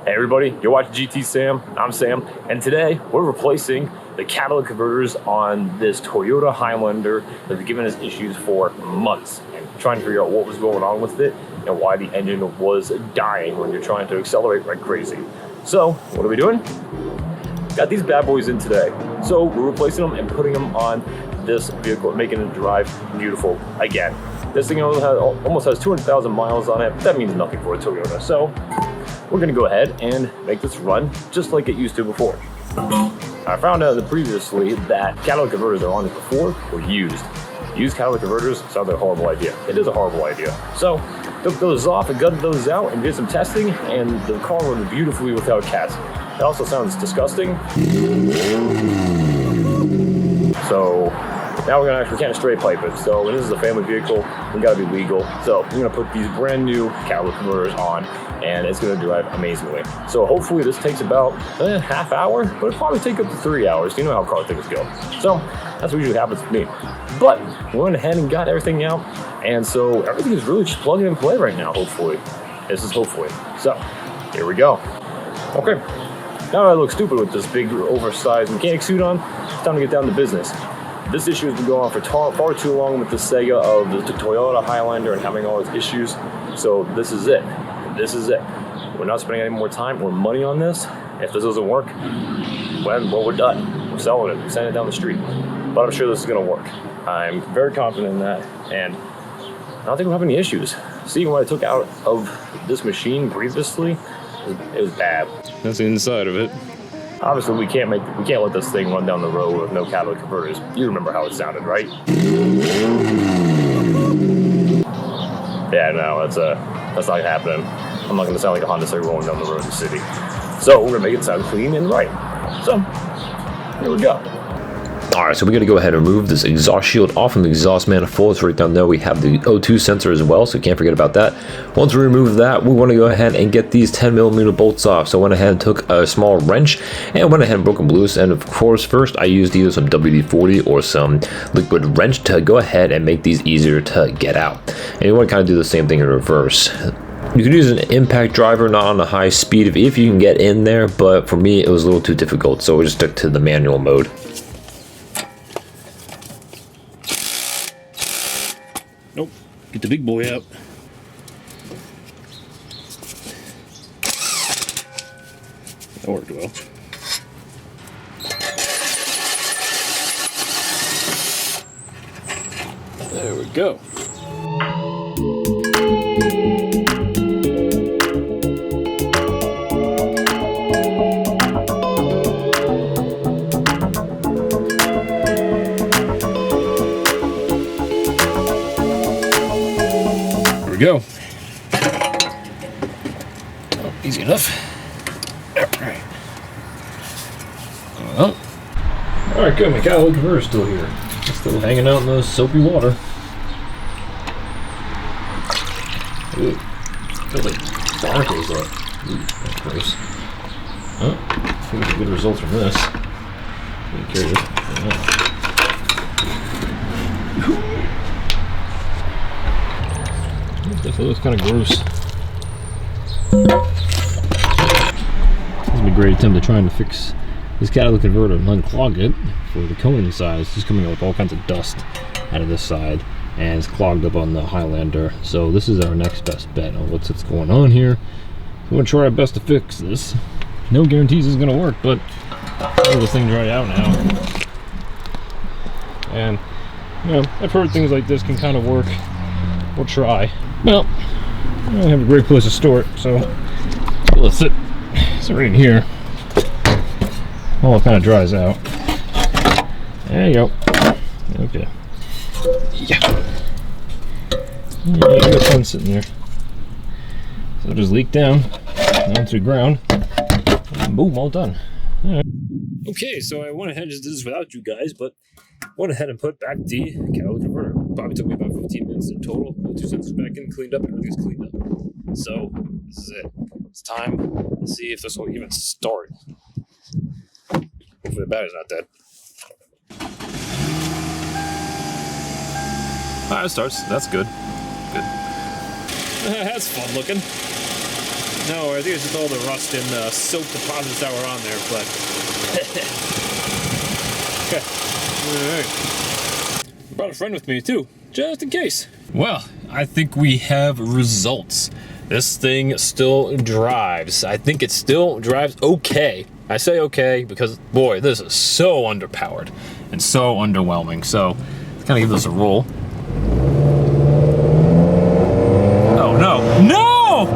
Hey everybody, you're watching GTSam, I'm Sam, and today we're replacing the catalytic converters on this Toyota Highlander that have given us issues for months, and trying to figure out what was going on with it and why the engine was dying when you're trying to accelerate like crazy. So, what are we doing? Got these bad boys in today. So we're replacing them and putting them on this vehicle, making it drive beautiful again. This thing almost has 200,000 miles on it. That means nothing for a Toyota. So we're gonna go ahead and make this run just like it used to before. I found out previously that catalytic converters that are on it before were used. Used catalytic converters sounds like a horrible idea. It is a horrible idea. So took those off and gutted those out and did some testing, and the car runs beautifully without cats. It also sounds disgusting. So now we're gonna actually kind of straight pipe it. So this is a family vehicle, we gotta be legal. So we're gonna put these brand new catalytic converters on, and it's gonna drive amazingly. So hopefully this takes about a half hour, but it'll probably take up to 3 hours. You know how car things go. So that's what usually happens to me. But we went ahead and got everything out, and so everything is really just plugging and play right now, hopefully. This is hopefully. So here we go. Okay, now I look stupid with this big oversized mechanic suit on. It's time to get down to business. This issue has been going on for far too long with the Sega of the Toyota Highlander and having all its issues. So this is it. This is it. We're not spending any more time or money on this. If this doesn't work, well, we're done. We're selling it. We're sending it down the street. But I'm sure this is going to work. I'm very confident in that, and I don't think we'll have any issues. Seeing what I took out of this machine previously, it was bad. That's the inside of it. Obviously, we can't let this thing run down the road with no catalytic converters. You remember how it sounded, right? Yeah, no, that's not happening. I'm not gonna sound like a Honda Civic rolling down the road in the city. So we're gonna make it sound clean and right. So here we go. Alright, so we're going to go ahead and remove this exhaust shield off from the exhaust manifold. So right down there we have the O2 sensor as well, so can't forget about that. Once we remove that, we want to go ahead and get these 10mm bolts off. So I went ahead and took a small wrench and went ahead and broke them loose. And of course, first I used either some WD-40 or some liquid wrench to go ahead and make these easier to get out. And you want to kind of do the same thing in reverse. You can use an impact driver, not on a high speed if you can get in there, but for me it was a little too difficult, so we just stuck to the manual mode. Nope. Get the big boy out. That worked well. There we go. Go. Oh, easy enough. Alright. Alright, good. My catalytic converter's still here. It's still hanging out in the soapy water. Ooh. Feels like barnacles up. Ooh, that's gross. Huh? I think we get good results from this. I'm curious. Yeah. Definitely looks kind of gross. This has been a great attempt at trying to fix this catalytic converter and unclog it for the coning side. It's just coming out with all kinds of dust out of this side, and it's clogged up on the Highlander. So this is our next best bet on what's going on here. I'm going to try our best to fix this. No guarantees it's going to work, but let this thing dry out now. And, you know, I've heard things like this can kind of work. We'll try. Well, I don't have a great place to store it, so let's sit right in here while it kind of dries out. There you go. Okay. Yeah. Yeah, you got fun sitting there. So it'll just leak down onto the ground. And boom, all done. All right. Okay, so I went ahead and just did this without you guys, but went ahead and put back the catalytic converter. Probably took me about 15 minutes in total. The two sensors back in, cleaned up, everything's cleaned up. So this is it. It's time to see if this will even start. Hopefully the battery's not dead. It starts. That's good. Good. That's fun looking. No, I think it's just all the rust and the soap deposits that were on there, but... Okay. Alright. Brought a friend with me too, just in case. Well, I think we have results. This thing still drives. I think it still drives okay. I say okay because, boy, this is so underpowered and so underwhelming. So, let's kind of give this a roll. Oh, no. No!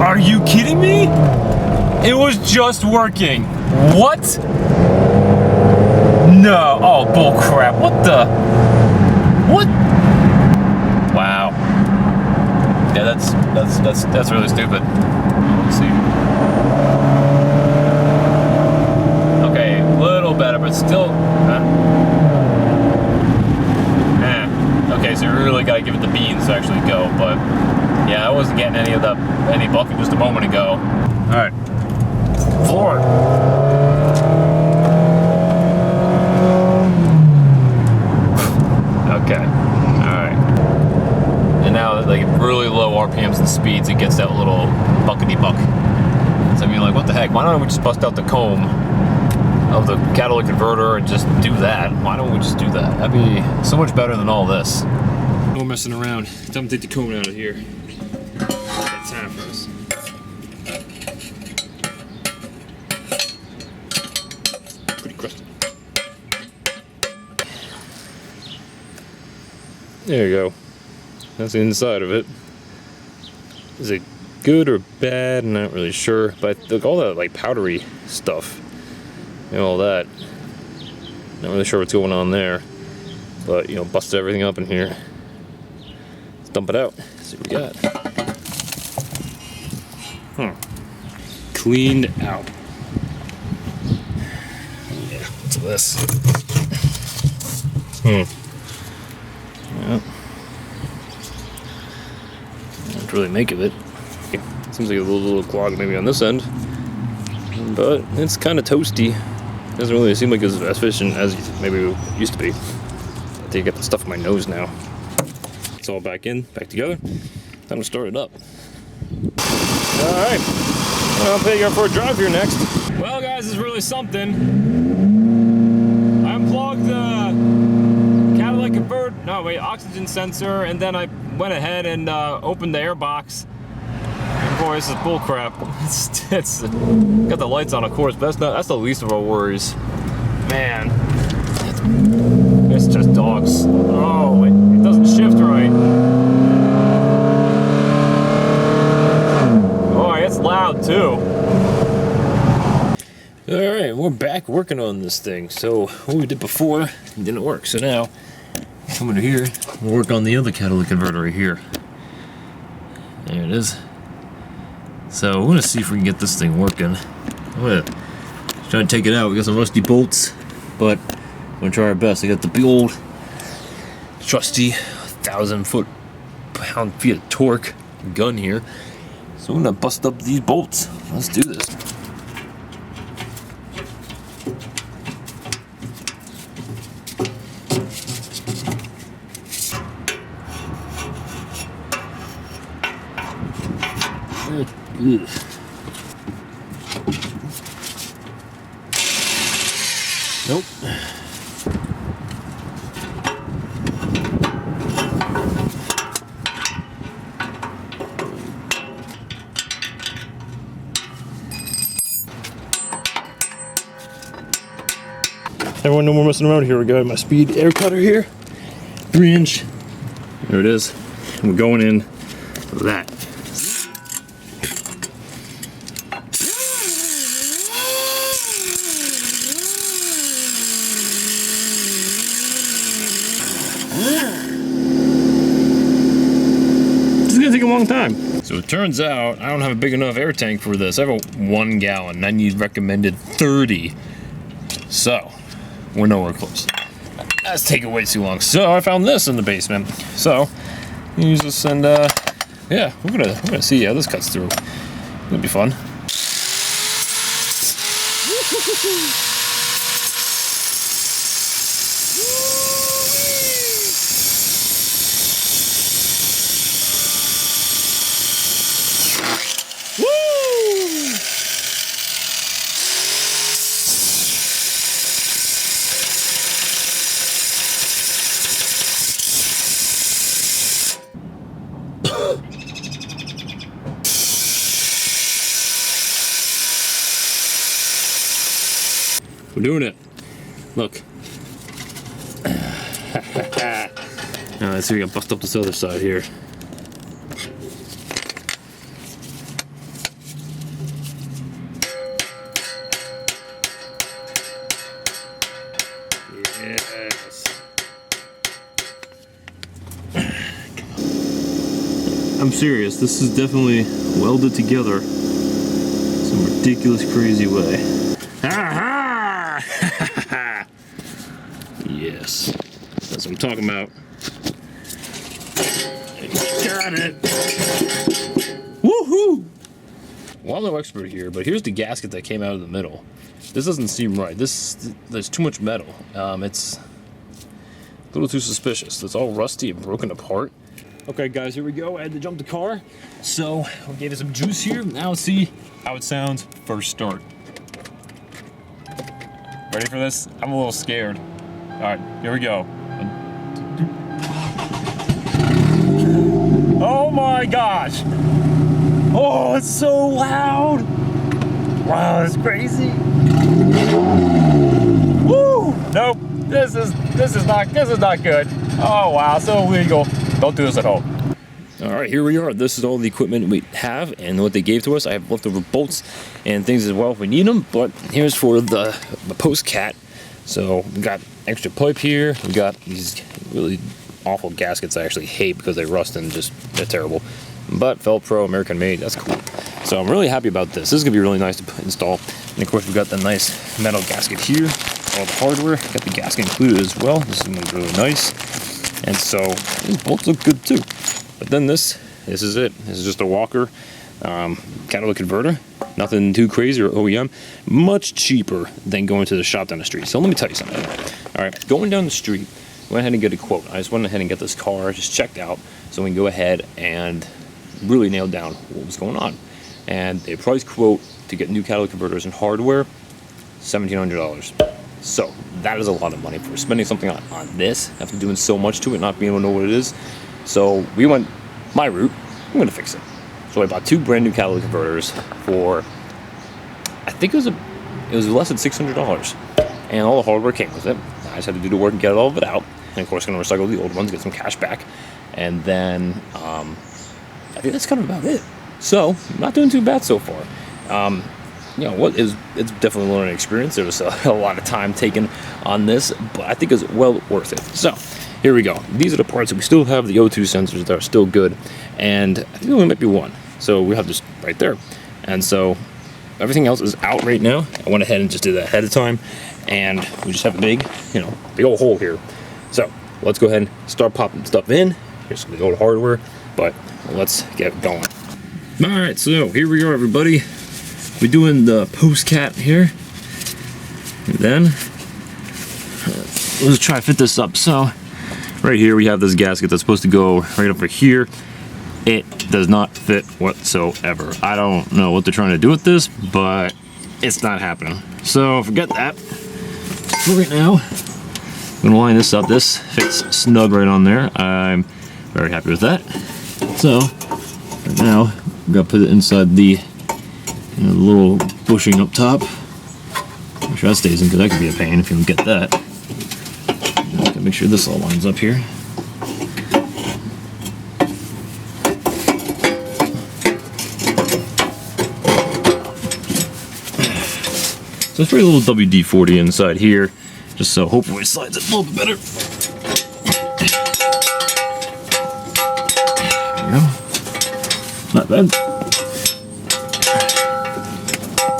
Are you kidding me? It was just working. What? No. Oh, bull crap. What the? What? Wow. Yeah, that's really stupid. Let's see. Okay, a little better, but still. Okay, so you really gotta give it the beans to actually go. But yeah, I wasn't getting any bucket just a moment ago. All right, floor. Okay. Now, like really low RPMs and speeds, it gets that little buckety buck. So I mean, like, what the heck? Why don't we just bust out the comb of the catalytic converter and just do that? Why don't we just do that? That'd be so much better than all this. No messing around. Time to take the comb out of here. Got time for this. Pretty crusty. There you go. That's the inside of it. Is it good or bad? I'm not really sure. But look, all that like powdery stuff and all that. Not really sure what's going on there. But you know, busted everything up in here. Let's dump it out. See what we got. Cleaned out. Yeah, what's this? Yeah. Really make of it. Seems like a little clog maybe on this end, but it's kind of toasty. Doesn't really seem like it's as efficient as maybe it used to be. I think I got the stuff in my nose now. It's all back together. Time to start it up. All right, well, I'll take you out for a drive here next. Well, guys, it's really something. I unplugged the catalytic oxygen sensor, and then I went ahead and opened the air box. And boy, this is bull crap. It's got the lights on, of course, but that's the least of our worries. Man, it's just dogs. Oh, it doesn't shift right. Boy, it's loud too. All right, we're back working on this thing. So what we did before didn't work. So now come over here, we'll work on the other catalytic converter right here. There it is. So we're gonna see if we can get this thing working. I'm gonna try to take it out. We got some rusty bolts, but we're gonna try our best. I got the big old trusty 1,000 pound-feet of torque gun here. So I'm gonna bust up these bolts. Let's do this. Ugh. Nope. Everyone, no more messing around. Here we go. My speed air cutter here. 3-inch. There it is. And we're going in that. Take a long time. So it turns out I don't have a big enough air tank for this. I have a 1 gallon. I need recommended 30. So we're nowhere close. That's taking way too long. So I found this in the basement. So use this and yeah, we're gonna see how this cuts through. It'll be fun. We're doing it. Look. Now let's see, we gotta bust up this other side here. Yes. I'm serious, this is definitely welded together some ridiculous crazy way. Aha! Yes, that's what I'm talking about. Got it. Woohoo! Well, I'm no expert here, but here's the gasket that came out of the middle. This doesn't seem right. There's too much metal. It's a little too suspicious. It's all rusty and broken apart. Okay, guys, here we go. I had to jump the car, so we gave it some juice here. Now let's see how it sounds first start. Ready for this? I'm a little scared. All right, here we go. Oh my gosh! Oh, it's so loud! Wow, that's crazy. Woo! Nope. This is not good. Oh wow, so illegal. Don't do this at home. All right, here we are. This is all the equipment we have and what they gave to us. I have leftover bolts and things as well if we need them. But here's for the post cat. So we got extra pipe here. We got these really awful gaskets I actually hate because they rust and they're terrible. But Velcro, American made, that's cool. So I'm really happy about this. This is gonna be really nice to install. And of course we got the nice metal gasket here. All the hardware, got the gasket included as well. This is gonna be really nice. And so these bolts look good too. But then this is it. This is just a Walker catalytic converter. Nothing too crazy or OEM. Much cheaper than going to the shop down the street. So let me tell you something. All right, going down the street, went ahead and get a quote. I just went ahead and get this car just checked out so we can go ahead and really nail down what was going on. And a price quote to get new catalytic converters and hardware, $1,700. So that is a lot of money for spending something on this after doing so much to it, not being able to know what it is. So we went my route. I'm gonna fix it. So I bought 2 brand new catalytic converters for, I think it was less than $600, and all the hardware came with it. I just had to do the work and get all of it out. And of course, I'm gonna recycle the old ones, get some cash back, and then I think that's kind of about it. So not doing too bad so far. You know what? It's definitely a learning experience. There was a lot of time taken on this, but I think it's well worth it. So here we go. These are the parts that we still have. The O2 sensors that are still good, and I think there only might be one. So we have this right there, and so everything else is out right now. I went ahead and just did that ahead of time, and we just have a big old hole here. So let's go ahead and start popping stuff in. Here's some of the old hardware, but let's get going. All right, so here we are, everybody. We're doing the post cat here, and then let's try to fit this up. So right here we have this gasket that's supposed to go right over here. It does not fit whatsoever. I don't know what they're trying to do with this, but it's not happening. So forget that. For right now, I'm gonna line this up. This fits snug right on there. I'm very happy with that. So right now, I'm gonna put it inside the little bushing up top. Make sure that stays in, because that could be a pain if you don't get that. Gotta make sure this all lines up here. So it's pretty little WD-40 inside here, just so hopefully it slides it a little bit better. There we go. Not bad.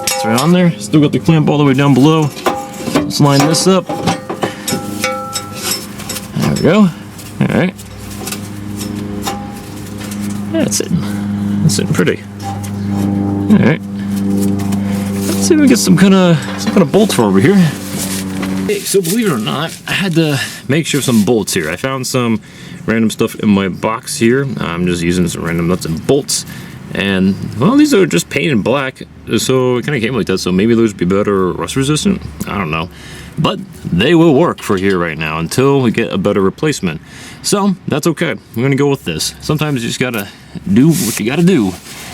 It's right on there. Still got the clamp all the way down below. Let's line this up. There we go. Alright. That's it. That's sitting pretty. Alright. Let's see if we get some kind of bolts from over here. Hey, so believe it or not, I had to make sure some bolts here. I found some random stuff in my box here. I'm just using some random nuts and bolts. And, well, these are just painted black, so it kind of came like that. So maybe those would be better rust resistant. I don't know. But they will work for here right now until we get a better replacement. So that's okay. I'm going to go with this. Sometimes you just got to do what you got to do.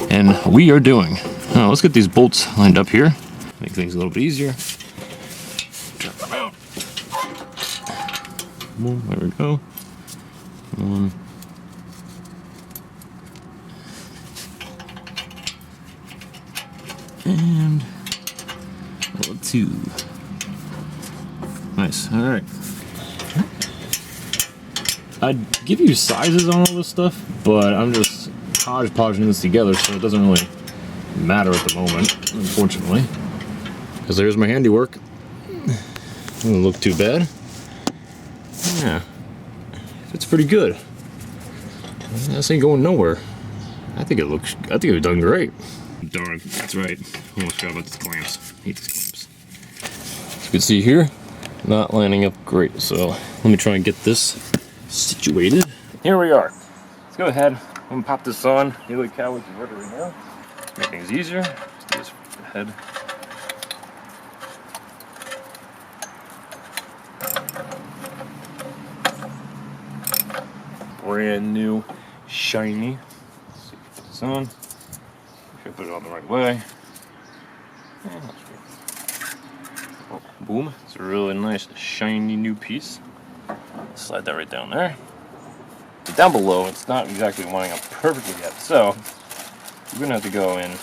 And we are doing. Now, let's get these bolts lined up here. Make things a little bit easier. boom. There we go. One. And two. Nice. All right. I'd give you sizes on all this stuff, but I'm just hodgepodging this together, so it doesn't really matter at the moment, unfortunately. Because there's my handiwork. Doesn't look too bad. Yeah, it's pretty good. This ain't going nowhere. I think it's done great. Darn, that's right. Almost forgot about these clamps. Hate these clamps. As you can see here, not lining up great. So let me try and get this situated. Here we are. Let's go ahead. I'm gonna pop this on. Nearly catalytic converter right now. Make things easier. Let's do this ahead. Brand new, shiny. Let's see, put this on. Make sure I put it on the right way. Oh, boom. It's a really nice, shiny new piece. Slide that right down there. But down below, it's not exactly lining up perfectly yet, so we're gonna have to go in and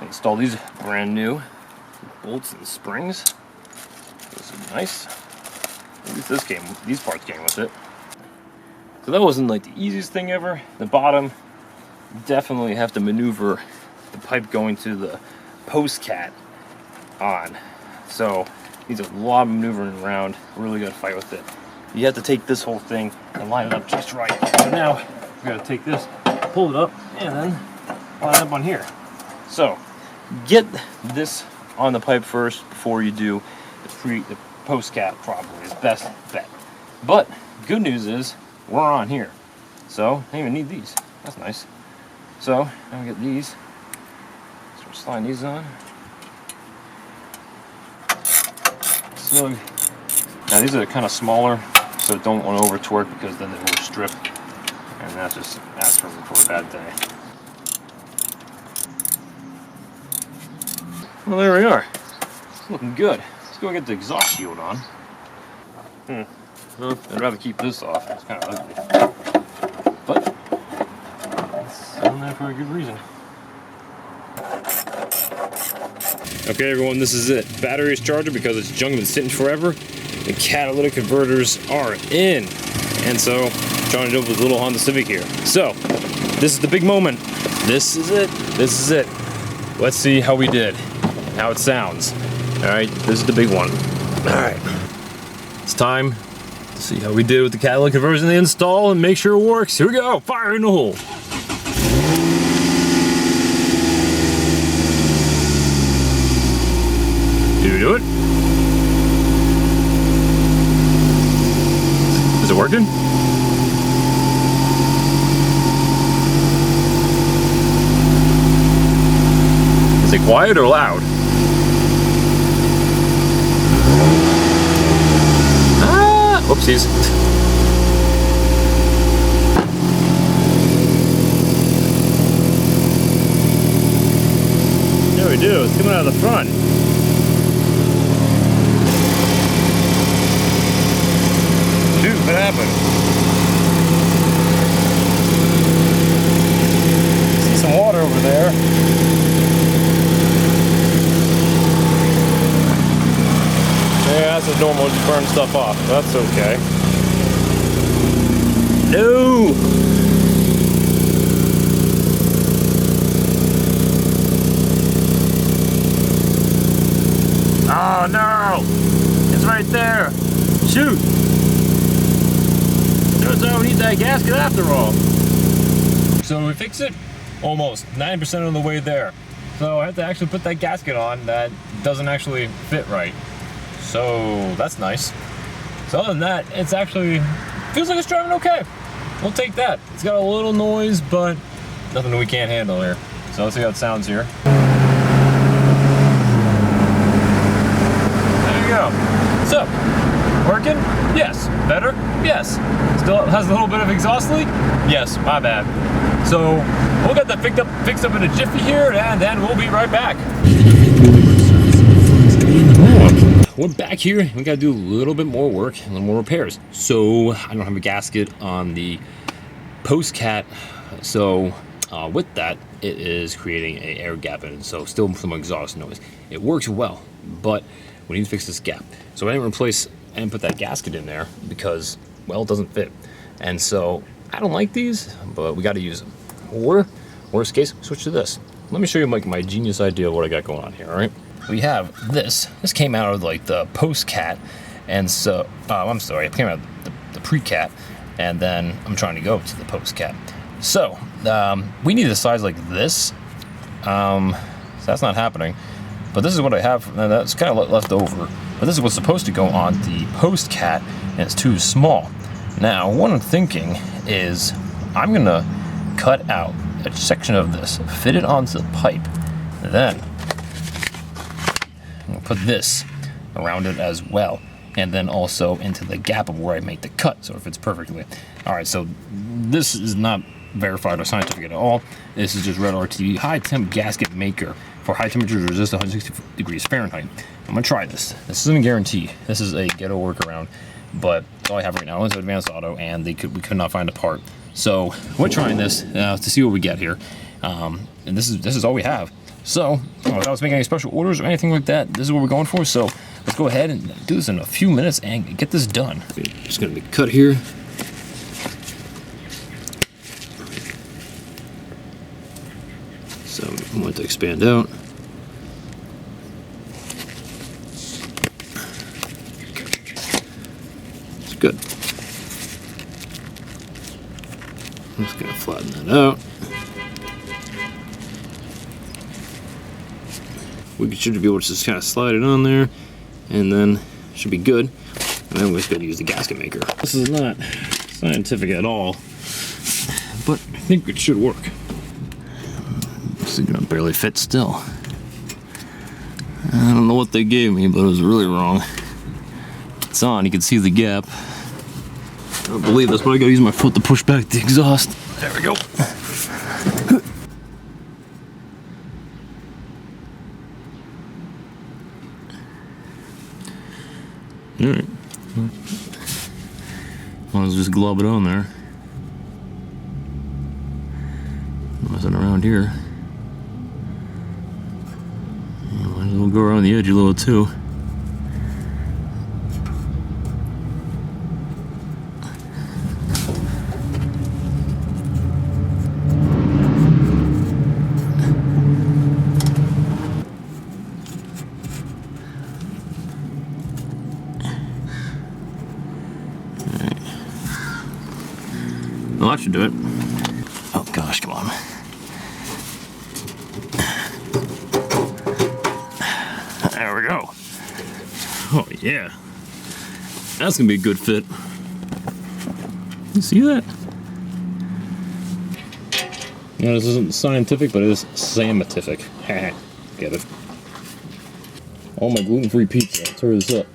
install these brand new bolts and springs. This is nice. At least these parts came with it. So that wasn't like the easiest thing ever. The bottom, definitely have to maneuver the pipe going to the post cat on. So needs a lot of maneuvering around. Really gotta fight with it. You have to take this whole thing and line it up just right. So now we gotta take this, pull it up, and then line it up on here. So get this on the pipe first before you do the post cap properly. Is best bet. But good news is we're on here, so I don't even need these. That's nice. So now we get these. Start sliding these on. Snug. Now these are kind of smaller, so don't want to over torque because then they will strip, and that just asks for a bad day. Well, there we are. It's looking good. Let's go get the exhaust shield on. Well, I'd rather keep this off. It's kind of ugly. But it's on there for a good reason. Okay, everyone, this is it. Battery is charging because it's junk been sitting forever. The catalytic converters are in. And so, trying to do it with a little Honda Civic here. So, this is the big moment. This is it. This is it. Let's see how we did. How it sounds. Alright, this is the big one. Alright. It's time to see how we did with the catalytic conversion they install and make sure it works. Here we go. Fire in the hole. Did we do it? Is it working? Is it quiet or loud? Ah! Whoopsies. There we do. It's coming out of the front. Dude, what happened? See some water over there. Yeah, that's normal, just burn stuff off. That's okay. No! Oh no! It's right there! Shoot! Turns out we need that gasket after all. So we fix it almost 90% of the way there. So I have to actually put that gasket on that doesn't actually fit right. So that's nice. So other than that, it's actually feels like it's driving okay. We'll take that. It's got a little noise, but nothing we can't handle here. So let's see how it sounds here. There you go. So, working? Yes. Better? Yes. Still has a little bit of exhaust leak? Yes, my bad. So we'll get that fixed up in a jiffy here, and then we'll be right back. we're back here. We got to do a little bit more work, a little more repairs. So I don't have a gasket on the post cat. So with that, it is creating an air gap, and so still some exhaust noise. It works well, but we need to fix this gap. So I didn't put that gasket in there because, well, it doesn't fit. And so I don't like these, but we got to use them. Or worst case, switch to this. Let me show you my genius idea of what I got going on here. All right, we have this. This came out of like the post cat, and so I'm sorry, it came out of the pre cat, and then I'm trying to go to the post cat. So we need a size like this. So that's not happening. But this is what I have, and that's kind of left over. But this is what's supposed to go on the post cat, and it's too small. Now, what I'm thinking is I'm gonna cut out a section of this, fit it onto the pipe, then I'm gonna put this around it as well, and then also into the gap of where I make the cut, so it fits perfectly. All right, so this is not verified or scientific at all. This is just red RT high temp gasket maker for high temperatures resist 160 degrees Fahrenheit. I'm gonna try this. This isn't a guarantee. This is a ghetto workaround, but that's all I have right now. It's Advanced Auto, and we could not find a part. So we're trying this to see what we get here, and this is all we have. So without making any special orders or anything like that, this is what we're going for. So let's go ahead and do this in a few minutes and get this done. It's gonna be cut here. So I want it to expand out. It's good. I'm just gonna flatten that out. We should be able to just kind of slide it on there, and then it should be good. And then we're just gonna use the gasket maker. This is not scientific at all, but I think it should work. This is gonna barely fit still. I don't know what they gave me, but it was really wrong. It's on, you can see the gap. I don't believe this, but I gotta use my foot to push back the exhaust. There we go. Alright. Might as well just glob it on there. Nothing around here. Might as well go around the edge a little too. Well, that should do it. Oh gosh, come on. There we go. Oh yeah. That's gonna be a good fit. You see that? No, this isn't scientific, but it is samatific. Get it? All my gluten-free pizza. Let's hurry this up.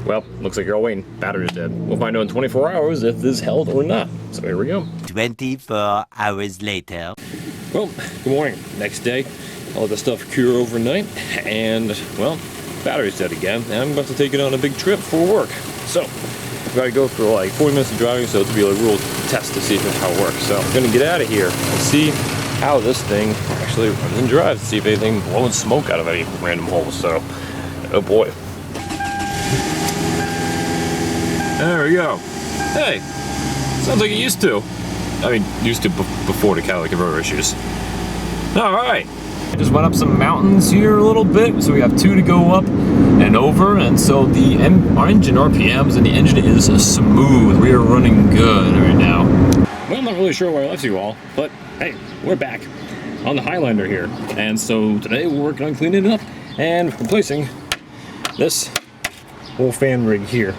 Well, looks like you're all waiting. Battery's dead. We'll find out in 24 hours if this held or not. So here we go. 24 hours later. Well, good morning. Next day, I'll let the stuff cure overnight, and, well, battery's dead again, and I'm about to take it on a big trip for work. So, I've got to go for like 40 minutes of driving, so it's be a real test to see how it works. So, I'm going to get out of here and see how this thing actually runs and drives, to see if anything blowing smoke out of any random holes. So, oh boy. There we go. Hey, sounds like it used to. I mean, used to before the catalytic converter issues. All right. Just went up some mountains here a little bit, so we have 2 to go up and over, and so the engine RPMs and the engine is smooth. We are running good right now. Well, I'm not really sure where I left you all, but hey, we're back on the Highlander here, and so today we're working on cleaning it up and replacing this whole fan rig here.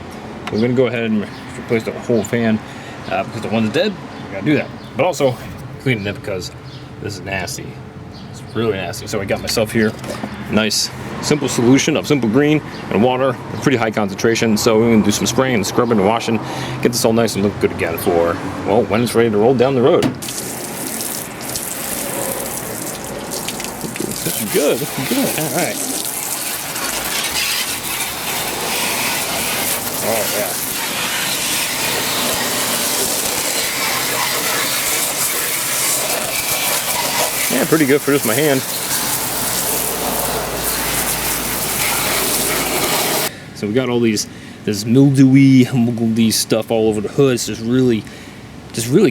We're gonna go ahead and replace the whole fan because the one's dead. We gotta do that, but also cleaning it because this is nasty. It's really nasty. So I got myself here nice simple solution of simple green and water, pretty high concentration. So we're gonna do some spraying and scrubbing and washing, get this all nice and look good again for, well, when it's ready to roll down the road. looking good. Looking good. All right. Oh yeah. Yeah, pretty good for just my hand. So we got all this mildewy, moldy stuff all over the hood. It's just really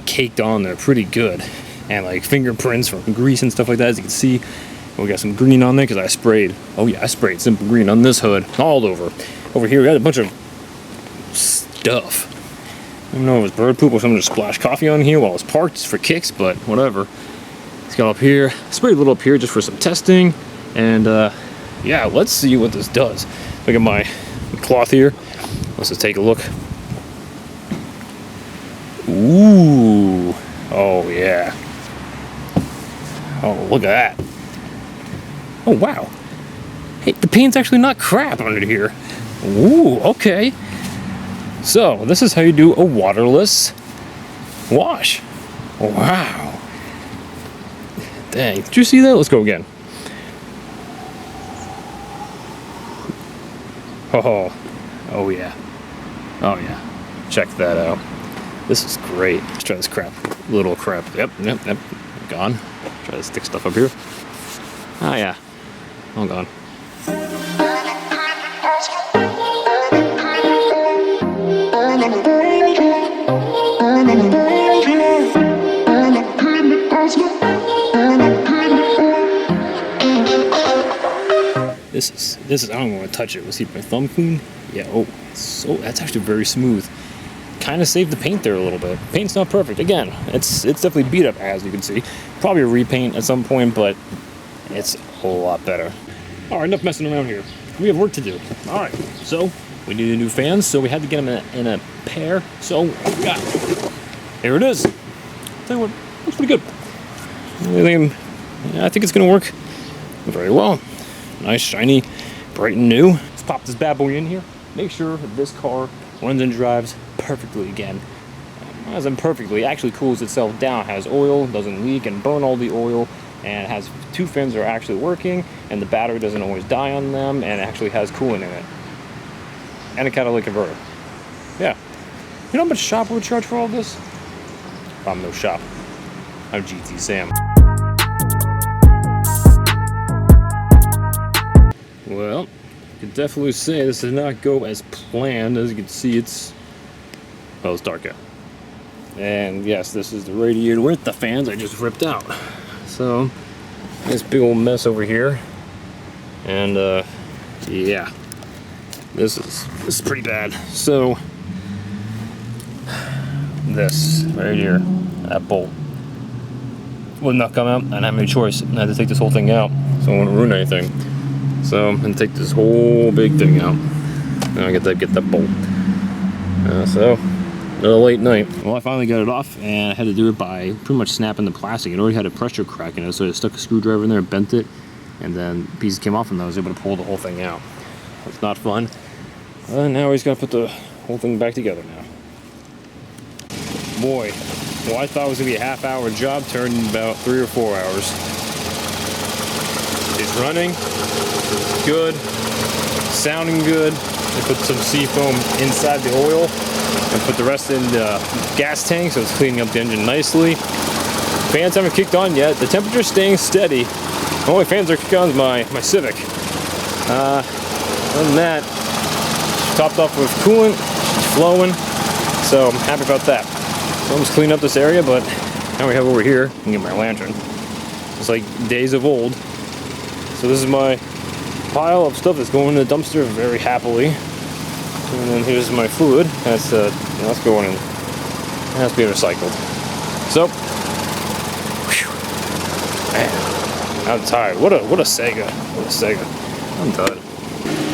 caked on there, pretty good. And like fingerprints from grease and stuff like that, as you can see. We got some green on there because I sprayed. Oh yeah, I sprayed simple green on this hood all over. Over here we got a bunch of stuff. I don't know if it was bird poop or someone just splashed coffee on here while I was parked just for kicks, but whatever. It's got up here. Sprayed a little up here just for some testing. And yeah, let's see what this does. Look at my cloth here. Let's just take a look. Ooh. Oh yeah. Oh, look at that. Oh wow. Hey, the paint's actually not crap under here. Ooh, okay. So, this is how you do a waterless wash. Wow. Dang, did you see that? Let's go again. Oh yeah. Oh yeah. Check that out. This is great. Let's try this crap. Little crap. Yep. Gone. Try to stick stuff up here. Oh yeah. All gone. This is I don't want to touch it. Let's see if my thumb clean. Yeah, oh, so that's actually very smooth. Kind of saved the paint there a little bit. Paint's not perfect. Again, it's definitely beat up, as you can see. Probably a repaint at some point, but it's a whole lot better. All right, enough messing around here. We have work to do. All right, so we needed new fans, so we had to get them in a pair. So here it is. Tell you what, looks pretty good. I think it's gonna work very well. Nice, shiny, bright and new. Let's pop this bad boy in here. Make sure that this car runs and drives perfectly again. As in perfectly, it actually cools itself down, has oil, doesn't leak and burn all the oil, and it has two fins that are actually working, and the battery doesn't always die on them, and it actually has coolant in it. And a catalytic converter. Yeah. You know how much shop would charge for all this? I'm no shop. I'm GTSam. Well, you can definitely say this did not go as planned. As you can see, it's dark out. And yes, this is the radiator with the fans I just ripped out. So, this big old mess over here. And yeah, this is pretty bad. So, this right here, that bolt would not come out. I didn't have any choice. I had to take this whole thing out, so I wouldn't ruin anything. So I'm gonna take this whole big thing out. And I get that bolt. So another late night. Well, I finally got it off, and I had to do it by pretty much snapping the plastic. It already had a pressure crack in it, so I stuck a screwdriver in there, bent it, and then pieces came off, and I was able to pull the whole thing out. It's not fun. Now we just gotta put the whole thing back together now. Boy, well, I thought it was gonna be a half-hour job, turned in about 3 or 4 hours. It's running. Good, sounding good. I put some seafoam inside the oil and put the rest in the gas tank, so it's cleaning up the engine nicely. Fans haven't kicked on yet. The temperature's staying steady. The only fans that are kicking on is my Civic. Other than that, topped off with coolant, it's flowing, so I'm happy about that. So I'm just cleaning up this area, but now we have over here, I can get my lantern. It's like days of old. So this is my pile of stuff that's going in the dumpster very happily. And then here's my fluid. That's going in. It has to be recycled. So, whew, man, I'm tired. What a Sega. What a Sega. I'm done.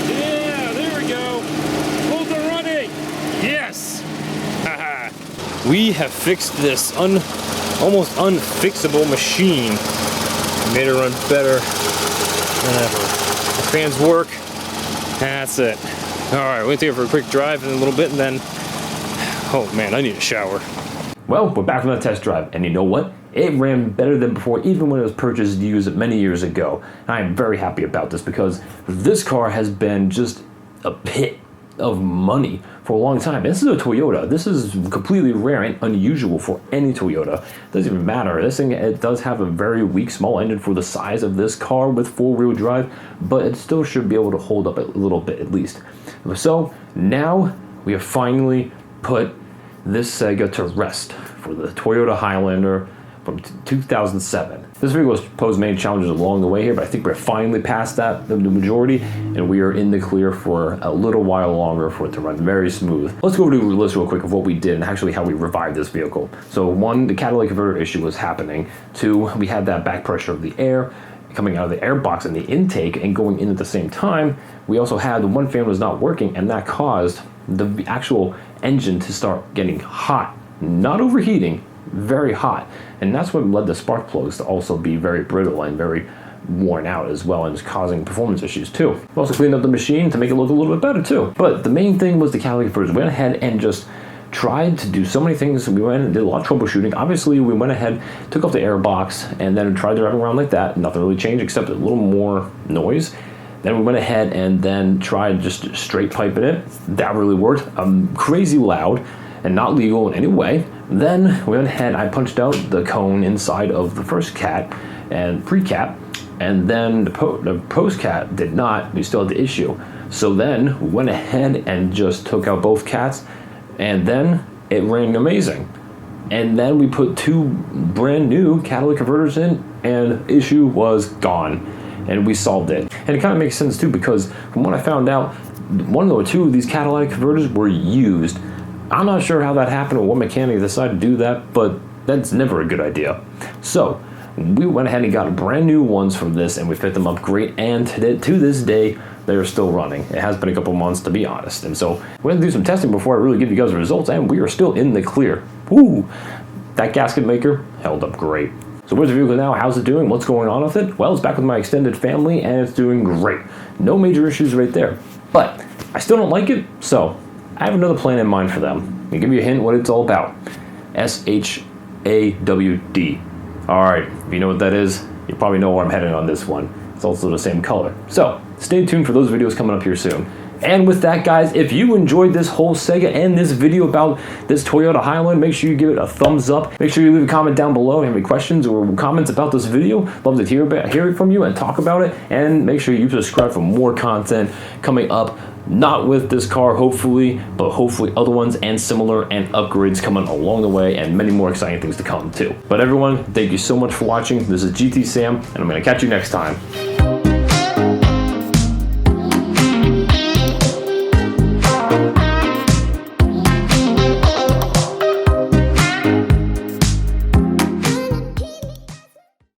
Yeah, there we go. Both are running. Yes. Haha. We have fixed this almost unfixable machine. Made it run better than ever. The fans work. That's it. All right, we're gonna take it for a quick drive in a little bit, and then, oh man, I need a shower. Well, we're back from that test drive, and you know what? It ran better than before, even when it was purchased used many years ago. And I am very happy about this because this car has been just a pit of money for a long time. This is a Toyota. This is completely rare and unusual for any Toyota. It doesn't even matter. This thing, it does have a very weak small engine for the size of this car with four-wheel drive, but it still should be able to hold up a little bit at least. So now we have finally put this Sega to rest for the Toyota Highlander from 2007. This vehicle has posed many challenges along the way here, but I think we're finally past that, the majority, and we are in the clear for a little while longer for it to run very smooth. Let's go over to the list real quick of what we did and actually how we revived this vehicle. So 1, the catalytic converter issue was happening. 2, we had that back pressure of the air coming out of the air box and the intake and going in at the same time. We also had the one fan was not working, and that caused the actual engine to start getting hot, not overheating, very hot, and that's what led the spark plugs to also be very brittle and very worn out as well, and it's causing performance issues too. We also cleaned up the machine to make it look a little bit better too. But the main thing was the catalytic converters. We went ahead and just tried to do so many things. We went and did a lot of troubleshooting. Obviously, we went ahead, took off the air box, and then tried to drive around like that. Nothing really changed except a little more noise. Then we went ahead and then tried just straight piping it. That really worked. Crazy loud and not legal in any way. Then we went ahead, I punched out the cone inside of the first cat and pre-cap, and then the post-cat did not. We still had the issue. So then we went ahead and just took out both cats, and then it ran amazing. And then we put 2 brand new catalytic converters in, and the issue was gone. And we solved it. And it kind of makes sense too, because from what I found out, 1 or 2 of these catalytic converters were used. I'm not sure how that happened or what mechanic decided to do that, but that's never a good idea. So we went ahead and got brand new ones from this, and we fit them up great, and to this day they're still running. It has been a couple months, to be honest, and so we're going to do some testing before I really give you guys the results, and we are still in the clear. Woo! That gasket maker held up great. So where's the vehicle now? How's it doing? What's going on with it? Well, it's back with my extended family, and it's doing great. No major issues right there. But I still don't like it, so I have another plan in mind for them. I'll give you a hint what it's all about. SHAWD. Alright, if you know what that is, you probably know where I'm heading on this one. It's also the same color. So, stay tuned for those videos coming up here soon. And with that, guys, if you enjoyed this whole Sega and this video about this Toyota Highlander, make sure you give it a thumbs up. Make sure you leave a comment down below if you have any questions or comments about this video. Love to hear it from you and talk about it. And make sure you subscribe for more content coming up. Not with this car, hopefully, but hopefully other ones and similar and upgrades coming along the way, and many more exciting things to come too. But everyone, thank you so much for watching. This is GTSam, and I'm going to catch you next time.